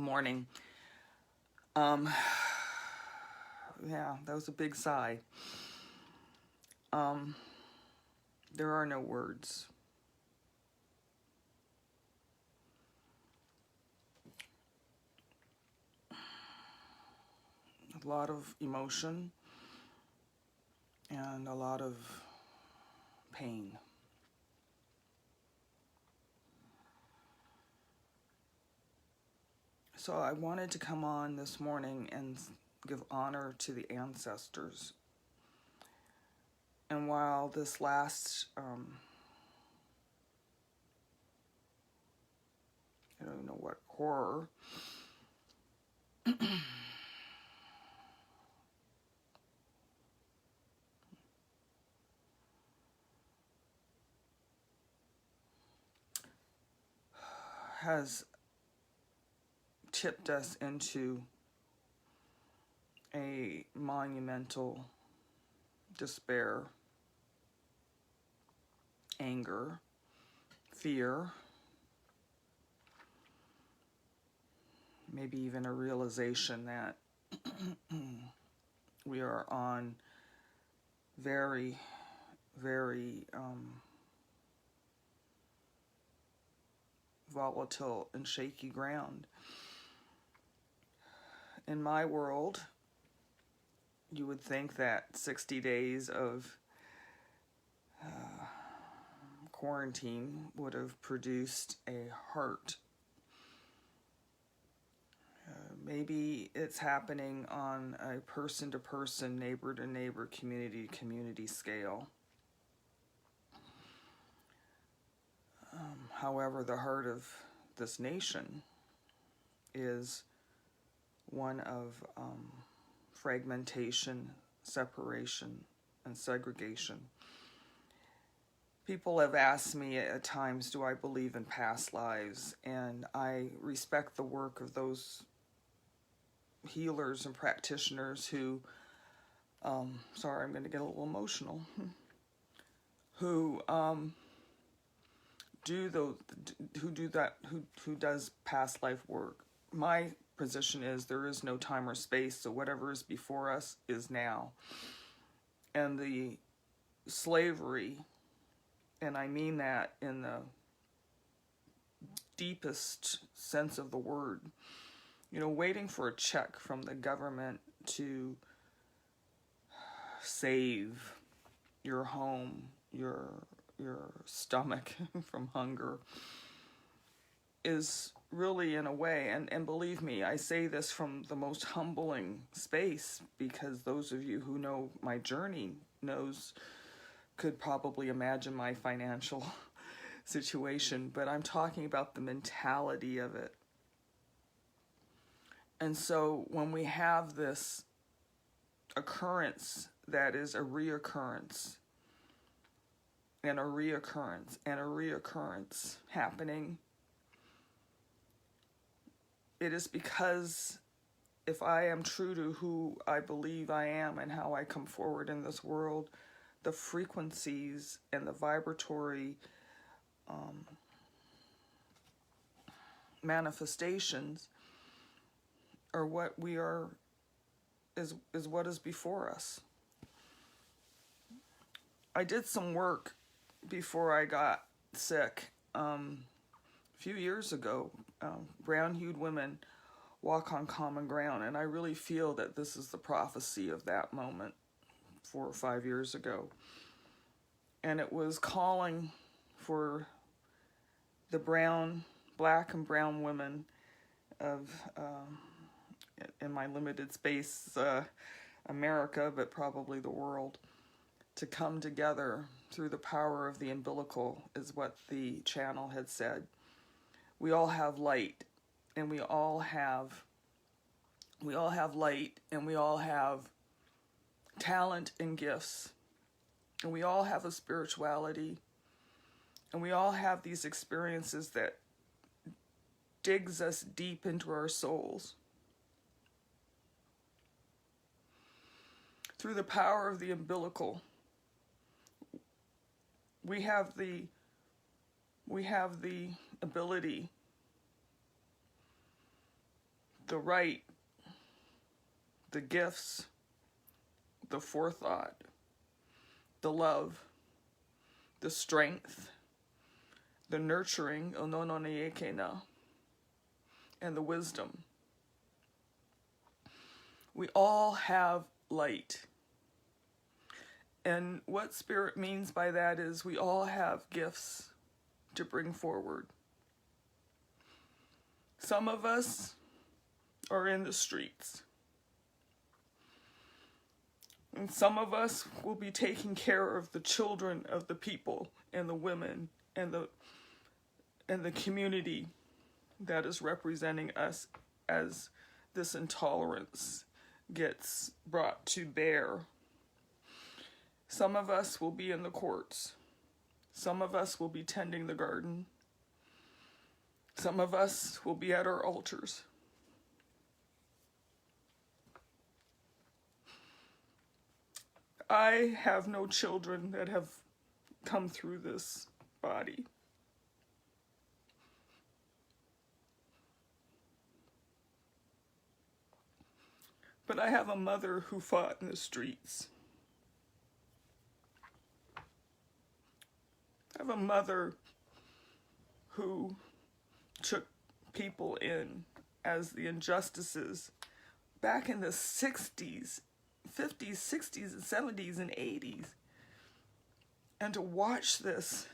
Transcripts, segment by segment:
Morning. Yeah, that was a big sigh. There are no words. A lot of emotion and a lot of pain. So I wanted to come on this morning and give honor to the ancestors. And while this last, I don't know what horror, has tipped us into a monumental despair, anger, fear, maybe even a realization that we are on very, very volatile and shaky ground. In my world, you would think that 60 days of quarantine would have produced a heart. Maybe it's happening on a person-to-person, neighbor-to-neighbor, community-to-community scale. However, the heart of this nation is one of fragmentation, separation, and segregation. People have asked me at times, do I believe in past lives? And I respect the work of those healers and practitioners who, sorry, I'm going to get a little emotional, who does past life work. My position is there is no time or space, so whatever is before us is now. And the slavery, and I mean that in the deepest sense of the word, waiting for a check from the government to save your home, your stomach from hunger is really, in a way, and believe me, I say this from the most humbling space, because those of you who know my journey could probably imagine my financial situation, but I'm talking about the mentality of it. And so when we have this occurrence that is a reoccurrence, and a reoccurrence, and a reoccurrence happening, it is because if I am true to who I believe I am and how I come forward in this world, the frequencies and the vibratory manifestations are what we are, is what is before us. I did some work before I got sick a few years ago. Brown-hued women walk on common ground, and I really feel that this is the prophecy of that moment 4 or 5 years ago. And it was calling for the black and brown women of, in my limited space, America, but probably the world, to come together through the power of the umbilical, is what the channel had said. We all have light, and we all have light, and we all have talent and gifts, and we all have a spirituality, and we all have these experiences that digs us deep into our souls. Through the power of the umbilical, we have the ability the right, the gifts, the forethought, the love, the strength, the nurturing, and the wisdom. We all have light. And what Spirit means by that is we all have gifts to bring forward. Some of us are in the streets. And some of us will be taking care of the children of the people and the women and the community that is representing us as this intolerance gets brought to bear. Some of us will be in the courts. Some of us will be tending the garden. Some of us will be at our altars. I have no children that have come through this body. But I have a mother who fought in the streets. I have a mother who took people in as the injustices back in the 60s, 50s, 60s, and 70s, and 80s. And to watch this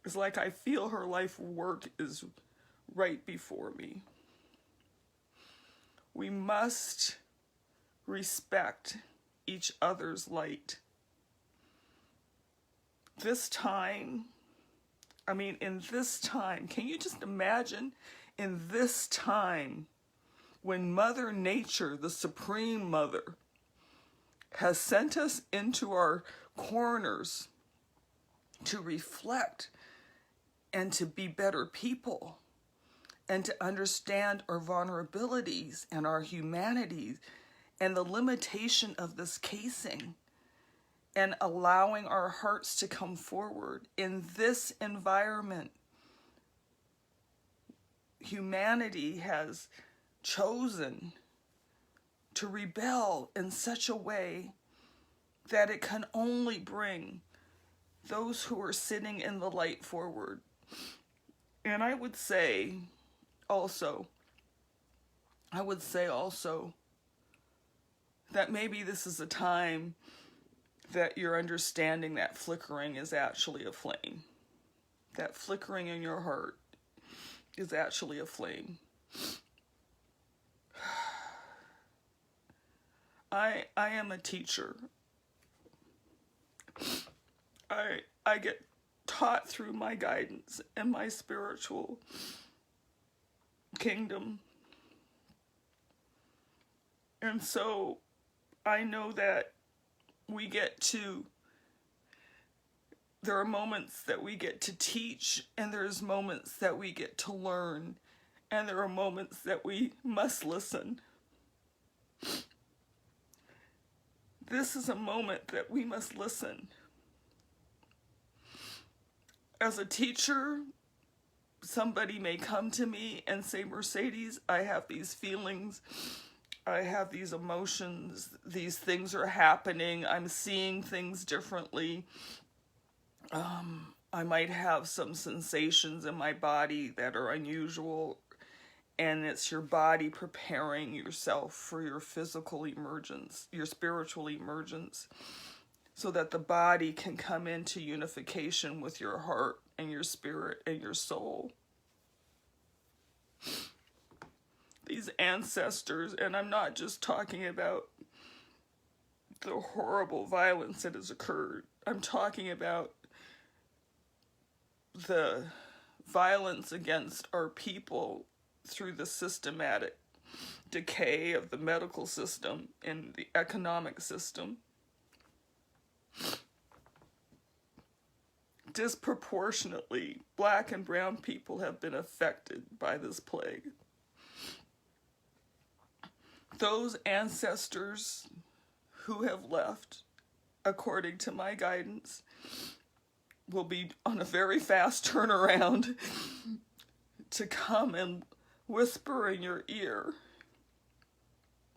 is like I feel her life work is right before me. We must respect each other's light. In this time, can you just imagine in this time when Mother Nature, the Supreme Mother, has sent us into our corners to reflect and to be better people and to understand our vulnerabilities and our humanities and the limitation of this casing, and allowing our hearts to come forward in this environment. Humanity has chosen to rebel in such a way that it can only bring those who are sitting in the light forward. And I would say also that maybe this is a time that you're understanding that flickering is actually a flame. That flickering in your heart is actually a flame. I am a teacher. I get taught through my guidance and my spiritual kingdom. And so I know that there are moments that we get to teach, and there's moments that we get to learn, and there are moments that we must listen. This is a moment that we must listen. As a teacher, somebody may come to me and say, Mercedes, I have these feelings, I have these emotions, these things are happening, I'm seeing things differently. I might have some sensations in my body that are unusual, and it's your body preparing yourself for your physical emergence, your spiritual emergence, so that the body can come into unification with your heart and your spirit and your soul. These ancestors, and I'm not just talking about the horrible violence that has occurred, I'm talking about the violence against our people through the systematic decay of the medical system and the economic system. Disproportionately, Black and brown people have been affected by this plague. Those ancestors who have left, according to my guidance, will be on a very fast turnaround to come and whisper in your ear,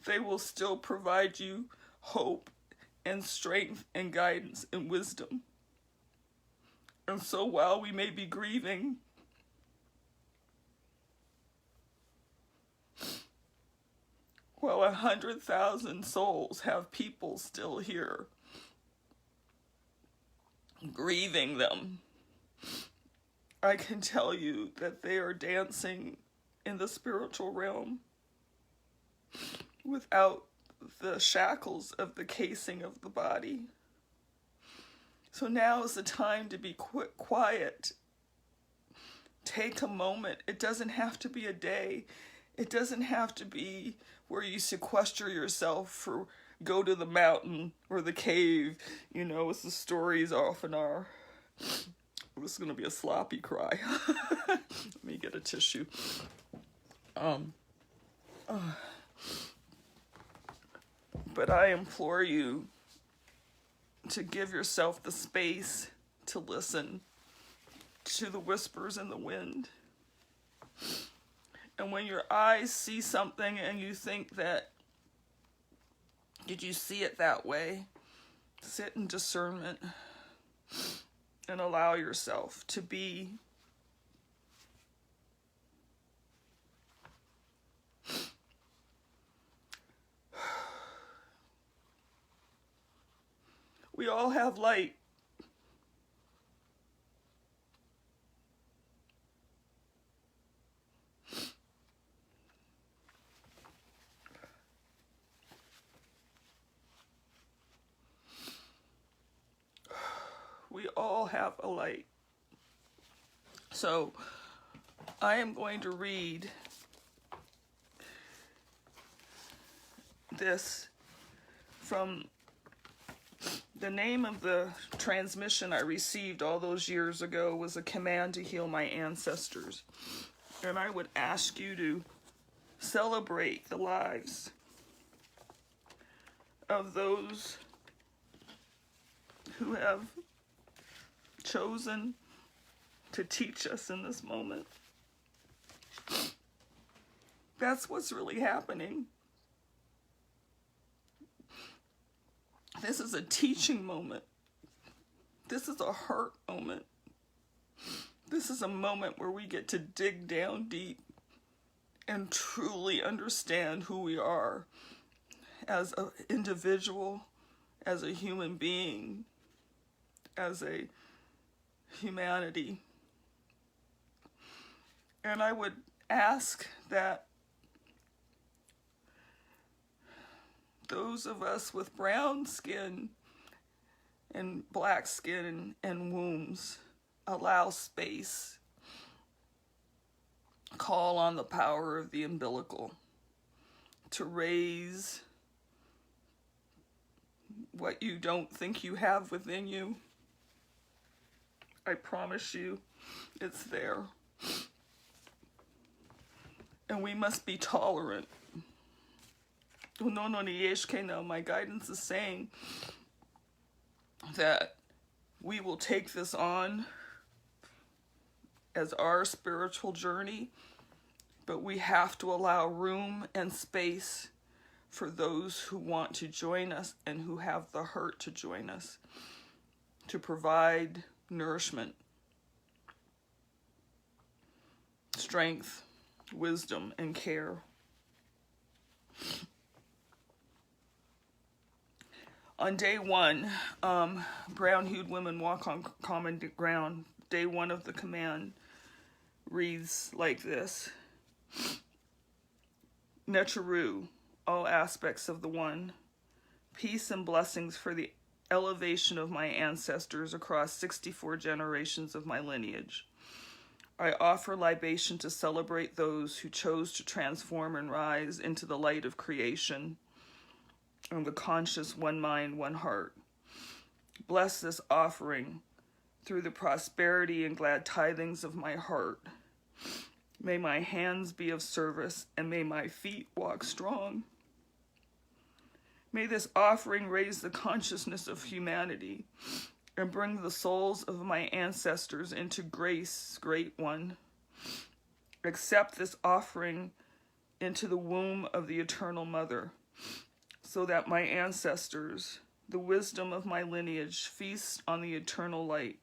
they will still provide you hope and strength and guidance and wisdom. And so while we may be grieving, while 100,000 souls have people still here, grieving them, I can tell you that they are dancing in the spiritual realm without the shackles of the casing of the body. So now is the time to be quiet. Take a moment. It doesn't have to be a day. It doesn't have to be where you sequester yourself for go to the mountain or the cave, you know, as the stories often are. This is going to be a sloppy cry. Let me get a tissue. But I implore you to give yourself the space to listen to the whispers in the wind. And when your eyes see something and you think that, did you see it that way? Sit in discernment and allow yourself to be we all have light. We all have a light. So I am going to read this from the name of the transmission I received all those years ago was a command to heal my ancestors. And I would ask you to celebrate the lives of those who have chosen to teach us in this moment. That's what's really happening. This is a teaching moment. This is a heart moment. This is a moment where we get to dig down deep and truly understand who we are as an individual, as a human being, as a humanity. And I would ask that those of us with brown skin and black skin and wombs allow space. Call on the power of the umbilical to raise what you don't think you have within you. I promise you, it's there. And we must be tolerant. My guidance is saying that we will take this on as our spiritual journey, but we have to allow room and space for those who want to join us and who have the heart to join us, to provide nourishment, strength, wisdom, and care. On day one, brown hued women walk on common ground. Day one of the command reads like this. Necharu, all aspects of the one. Peace and blessings for the elevation of my ancestors across 64 generations of my lineage. I offer libation to celebrate those who chose to transform and rise into the light of creation and the conscious one mind, one heart. Bless this offering through the prosperity and glad tithings of my heart. May my hands be of service and may my feet walk strong. May this offering raise the consciousness of humanity and bring the souls of my ancestors into grace, great one. accept this offering into the womb of the Eternal Mother, so that my ancestors, the wisdom of my lineage, feast on the eternal light.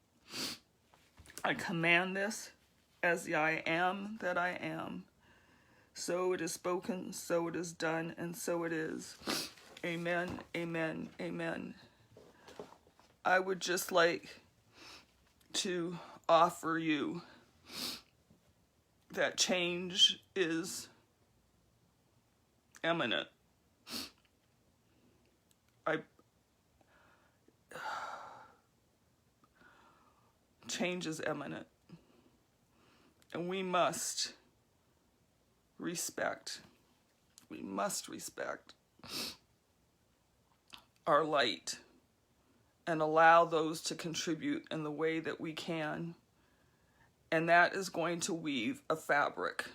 I command this as the I am that I am. So it is spoken, so it is done, and so it is. Amen, amen, amen. I would just like to offer you that change is imminent. Change is imminent. And we must respect our light and allow those to contribute in the way that we can. And that is going to weave a fabric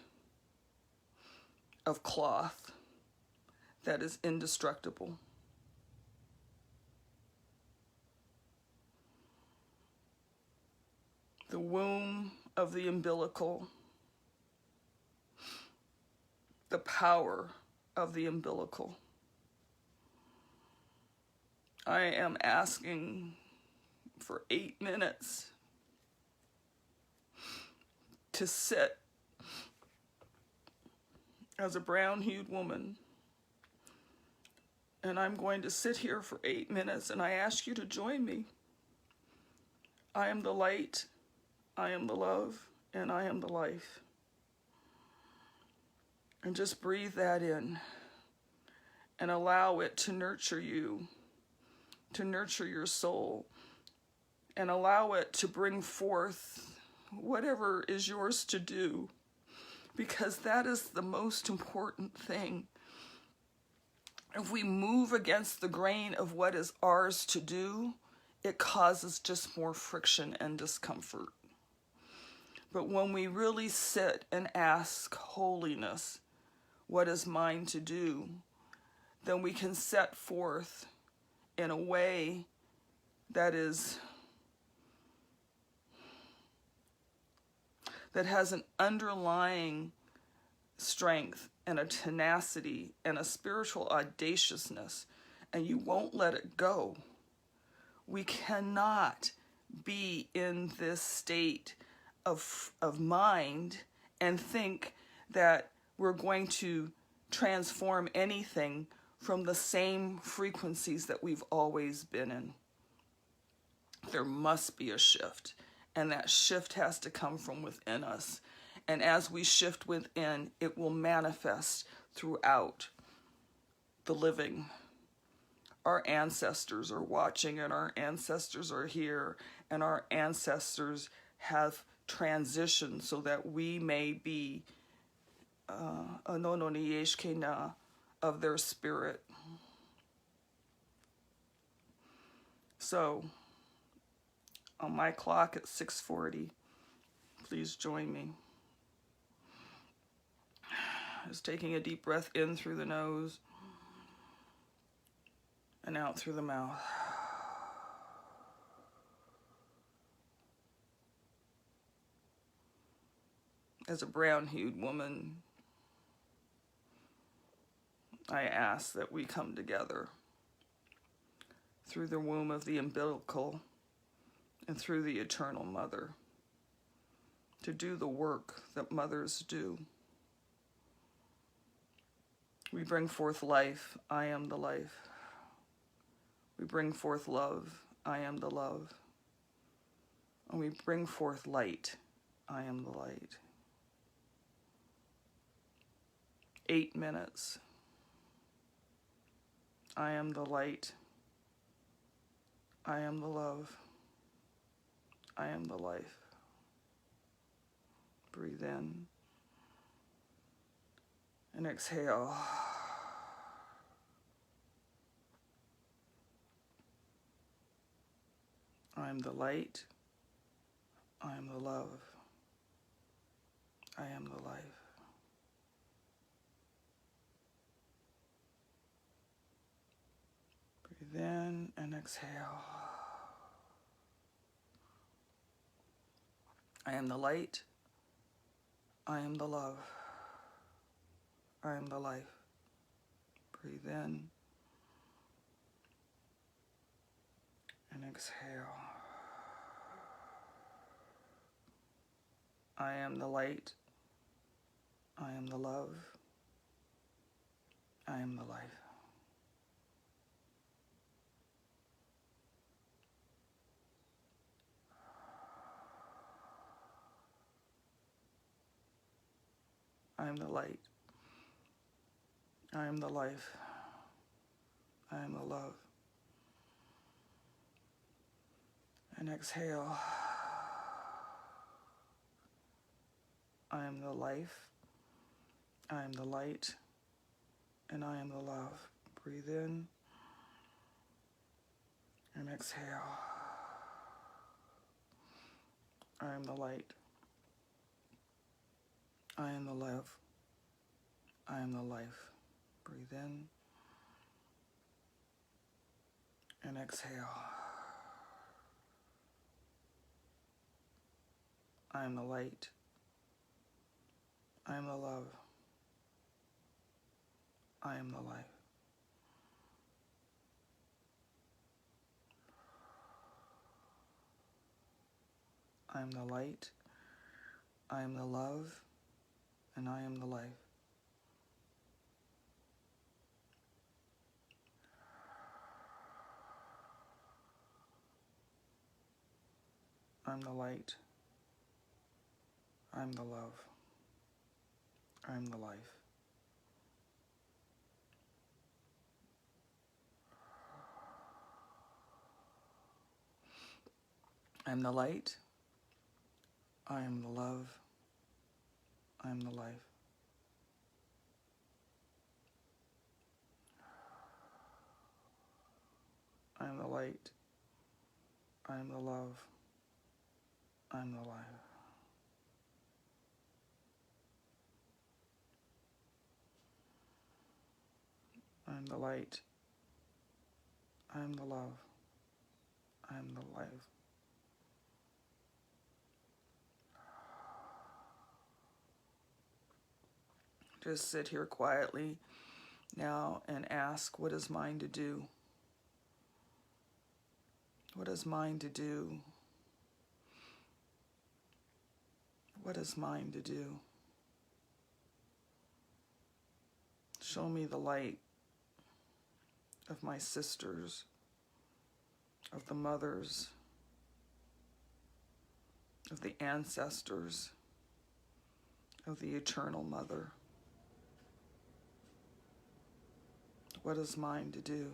of cloth that is indestructible. The womb of the umbilical, the power of the umbilical. I am asking for 8 minutes to sit as a brown-hued woman. And I'm going to sit here for 8 minutes, and I ask you to join me. I am the light, I am the love, and I am the life. And just breathe that in and allow it to nurture you, to nurture your soul, and allow it to bring forth whatever is yours to do, because that is the most important thing. If we move against the grain of what is ours to do, it causes just more friction and discomfort. But when we really sit and ask holiness, what is mine to do, then we can set forth in a way that has an underlying strength and a tenacity and a spiritual audaciousness, and you won't let it go. We cannot be in this state of mind and think that we're going to transform anything from the same frequencies that we've always been in. There must be a shift, and that shift has to come from within us. And as we shift within, it will manifest throughout the living. Our ancestors are watching, and our ancestors are here, and our ancestors have transitioned so that we may be of their spirit. So, on my clock at 6:40, please join me. Just taking a deep breath in through the nose and out through the mouth. As a brown-hued woman, I ask that we come together through the womb of the umbilical and through the Eternal Mother to do the work that mothers do. We bring forth life, I am the life. We bring forth love, I am the love. And we bring forth light, I am the light. 8 minutes. I am the light. I am the love. I am the life. Breathe in and exhale. I am the light. I am the love. I am the life. Breathe in and exhale. I am the light. I am the love. I am the life. Breathe in and exhale. I am the light. I am the love. I am the life. I am the light. I am the life. I am the love. And exhale. I am the life. I am the light. And I am the love. Breathe in and exhale. I am the light. I am the love. I am the life. Breathe in and exhale. I am the light. I am the love. I am the life. I am the light. I am the love. And I am the life. I'm the light. I'm the love. I'm the life. I'm the light. I am the love. I am the life. I am the light. I am the love. I am the life. I am the light. I am the love. I am the life. Just sit here quietly now and ask, what is mine to do? What is mine to do? What is mine to do? Show me the light of my sisters, of the mothers, of the ancestors, of the eternal mother. What is mine to do?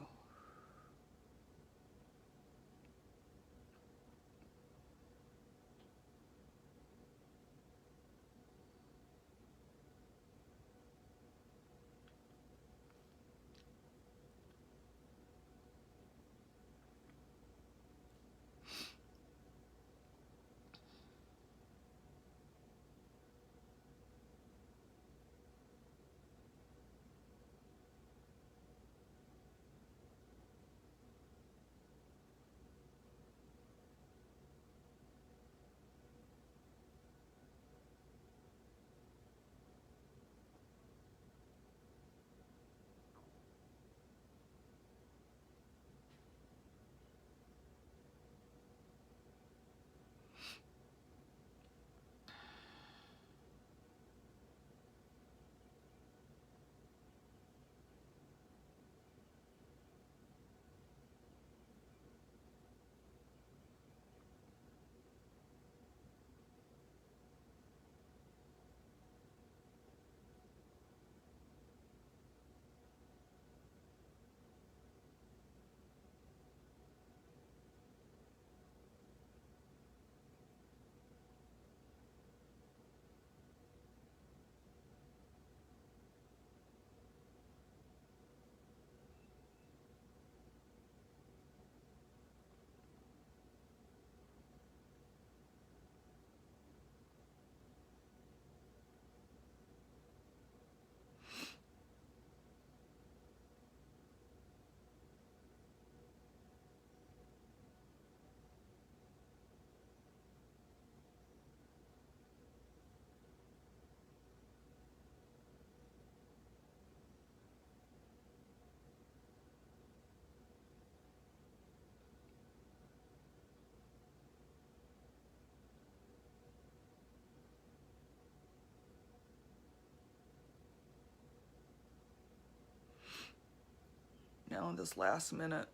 now in this last minute,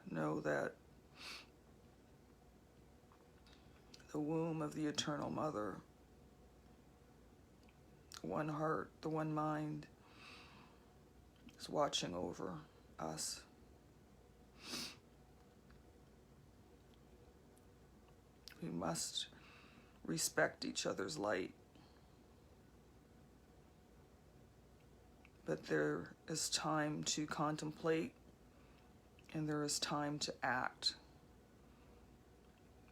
know that the womb of the Eternal Mother, the one heart, the one mind, is watching over us. We must respect each other's light. But there is time to contemplate, and there is time to act.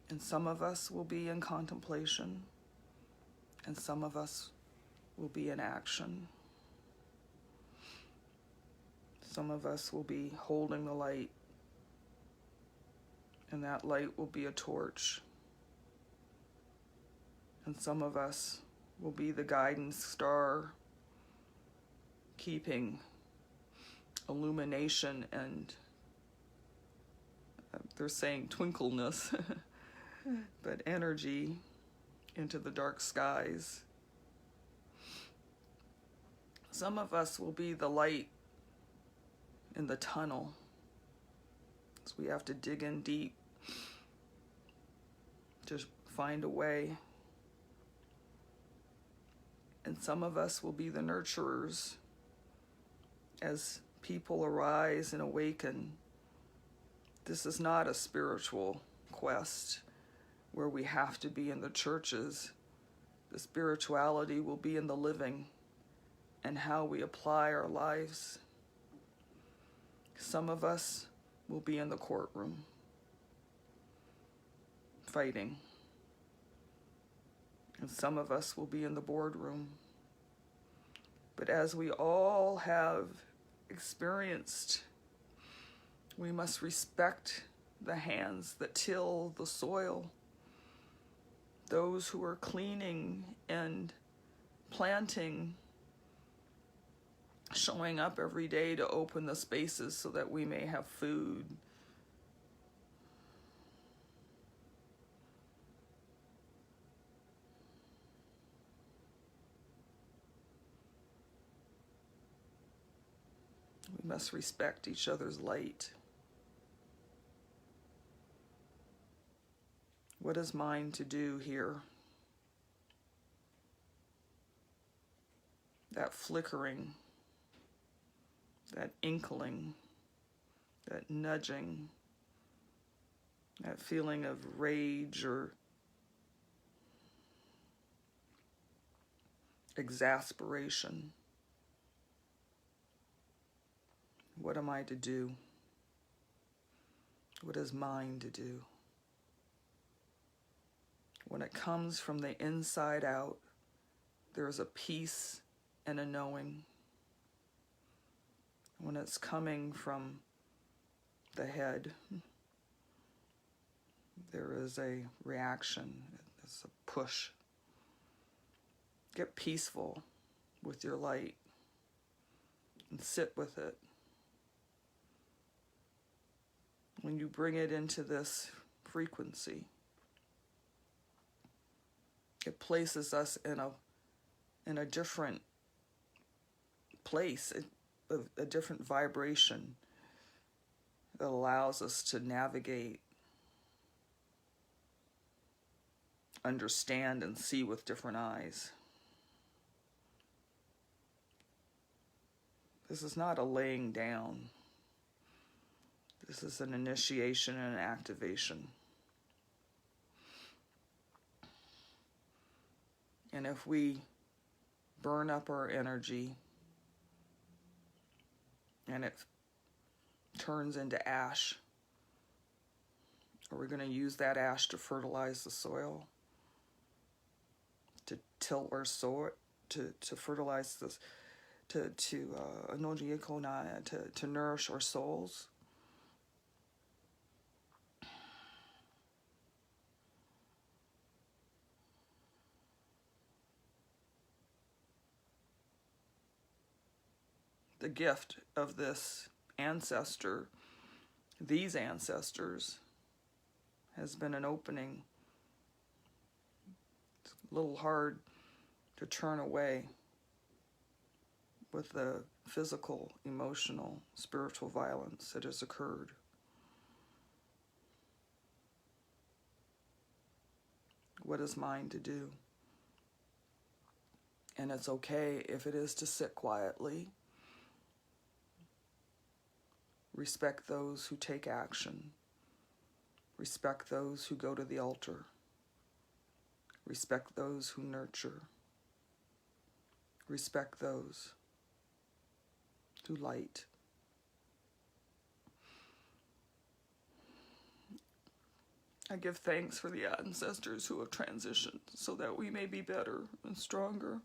And some of us will be in contemplation, and some of us will be in action. Some of us will be holding the light, and that light will be a torch. And some of us will be the guiding star, keeping illumination and, they're saying twinkleness, but energy into the dark skies. Some of us will be the light in the tunnel, so we have to dig in deep to find a way. And some of us will be the nurturers as people arise and awaken. This is not a spiritual quest where we have to be in the churches. The spirituality will be in the living and how we apply our lives. Some of us will be in the courtroom, fighting. And some of us will be in the boardroom. But as we all have experienced, we must respect the hands that till the soil, those who are cleaning and planting, showing up every day to open the spaces so that we may have food. We must respect each other's light. What is mine to do here? That flickering, that inkling, that nudging, that feeling of rage or exasperation. What am I to do? What is mine to do? When it comes from the inside out, there is a peace and a knowing. When it's coming from the head, there is a reaction, it's a push. Get peaceful with your light and sit with it. When you bring it into this frequency, it places us in a different place, a different vibration that allows us to navigate, understand, and see with different eyes. This is not a laying down. This is an initiation and an activation. And if we burn up our energy and it turns into ash, are we going to use that ash to fertilize the soil, to till our soil, to fertilize this, to nourish our souls? The gift of this ancestor, these ancestors, has been an opening. It's a little hard to turn away, with the physical, emotional, spiritual violence that has occurred. What is mine to do? And it's okay if it is to sit quietly, respect those who take action, respect those who go to the altar, respect those who nurture, respect those who light. I give thanks for the ancestors who have transitioned so that we may be better and stronger,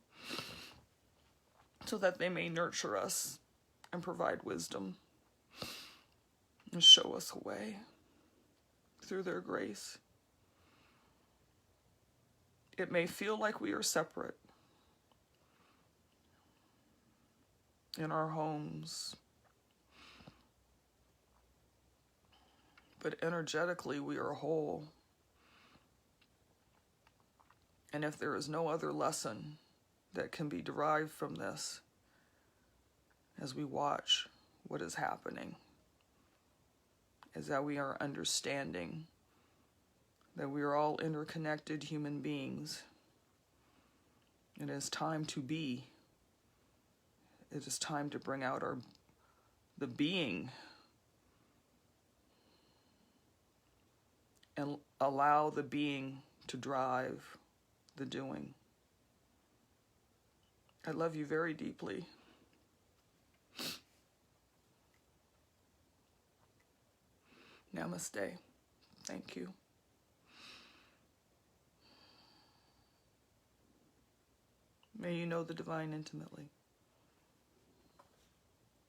so that they may nurture us and provide wisdom and show us a way through their grace. It may feel like we are separate in our homes, but energetically we are whole. And if there is no other lesson that can be derived from this, as we watch what is happening, is that we are understanding that we are all interconnected human beings. It is time to be. It is time to bring out the being and allow the being to drive the doing. I love you very deeply. Namaste. Thank you. May you know the divine intimately.